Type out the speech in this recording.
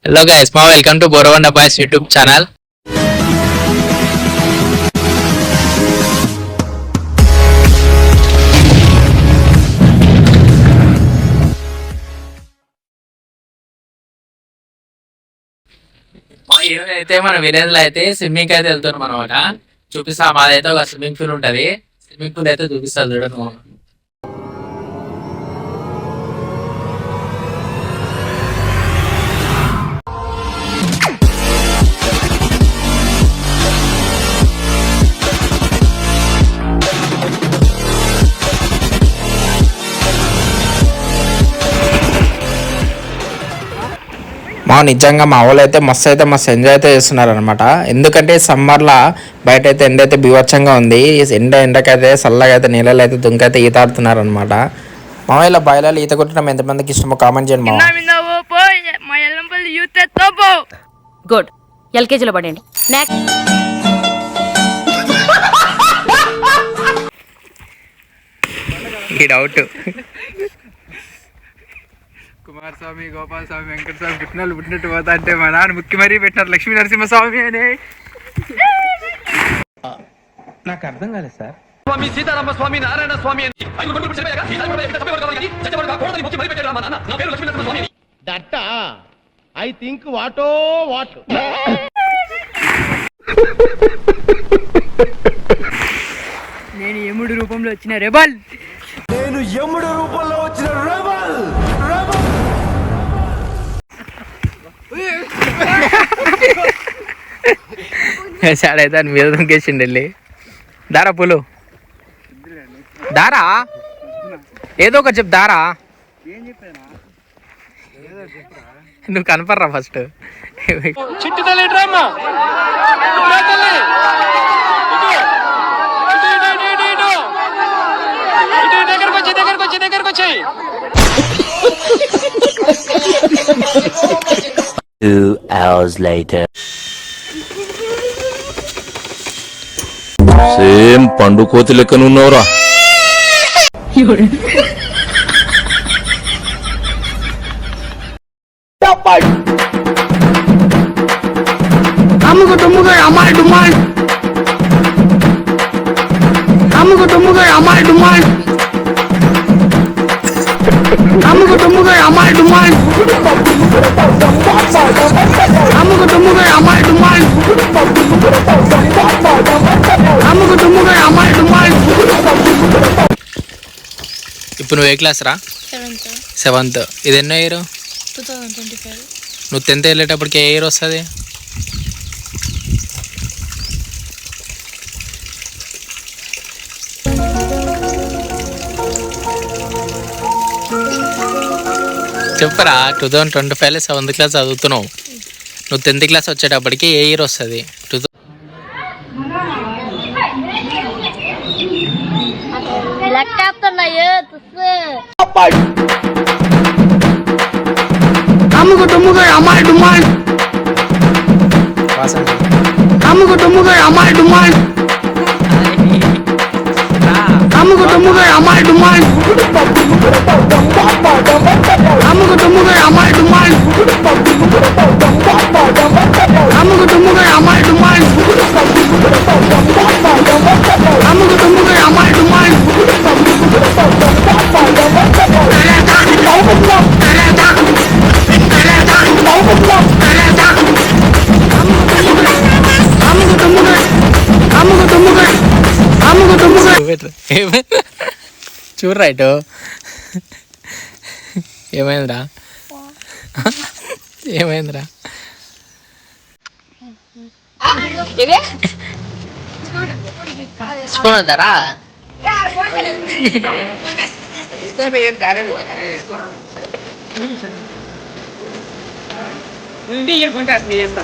Hello guys, welcome to Boravanda Boys YouTube channel. అయితే మన village లో అయితే స్విమ్మింగ్ అయితే వెళ్తున్నాం అనమాట. చూపిస్తా, మాదైతే ఒక స్విమ్మింగ్ పూల్ ఉంటది. స్విమ్మింగ్ పూల్ అయితే చూపిస్తా చూడను. నిజంగా మా వాళ్ళు అయితే మస్తు ఎంజాయ్ అయితే చేస్తున్నారు అనమాట. ఎందుకంటే సమ్మర్లో బయట అయితే ఎండ అయితే బీభత్సంగా ఉంది. ఎండకైతే చల్లగా అయితే నీళ్ళలో అయితే దుంకైతే ఈత ఆడుతున్నారు అనమాట. మా ఇలా బయలు ఈత కొట్టడం ఎంతమందికి ఇష్టమో కామెంట్ చేయండి. గుడ్, ఎల్కేజీలో పడండి. ఈ డౌట్ కుమారస్వామి, గోపాలస్వామి, వెంకటస్వామి పుట్టినట్లు పుట్టినట్టు పోతా అంటే మా నాన్న ముక్కి మరీ పెట్టినారు లక్ష్మీ నరసింహస్వామి అని. నాకు అర్థం కాలేదు sir. Swami Sitarama Swami Narayana Swami that I think వాటో వాట్. నేను యముడు రూపంలో వచ్చిన రెబల్. నేను యముడు రూపంలో వచ్చిన రెబల్. అయితే అని మీద దుంకేసిండి వెళ్ళి. దారా పులు దారా, ఏదో ఒకటి చెప్పు దారా. నువ్వు కనపడరా ఫస్ట్. చిట్టి తల్లి డ్రామా దగ్గరకు వచ్చాయి. 2 hours later. సేమ్ పండు కోతి లెక్కనున్నావురా. అమ్ముకు తుమ్ముగా అమ్మాయి డుమాల్, అమ్ముకు తుమ్ముగా అమ్మాయి డుమాల్, అమ్ముకు తుమ్ముగా అమ్మాయి డుమాల్, అమ్ముకు తుమ్ముగా అమ్మాయి డుమాల్, అమ్ముకు తుమ్ముగా అమ్మాయి డుమాల్. ఇప్పుడు నువ్వు ఏ క్లాస్ రా? 7th. ఇది ఎన్నో ఇయర్? 2025. నువ్వు 10th వెళ్ళేటప్పటికి ఏ ఇయర్ వస్తుంది? చెప్పరా. 2025లో 7th క్లాస్ చదువుతున్నావు. నువ్వు 10th క్లాస్ వచ్చేటప్పటికి ఏ ఇయర్ వస్తుంది? అమ్ముకు తుమ్ముగా అమ్మాయి డుమాల్, అమ్ముకు తుమ్ముగా అమ్మాయి డుమాల్, అమ్ముకు తుమ్ముగా అమ్మాయి డుమాల్, అమ్ముకు తుమ్ముగా అమ్మాయి డుమాల్, అమ్ముకు తుమ్ముగా అమ్మాయి డుమాల్, అమ్ముకు తుమ్ముగా అమ్మాయి డుమాల్. చూడరా ఇటు. ఏమైందిరా? ఏమైందిరా? స్పూన్ వద్దారా? చేస్తా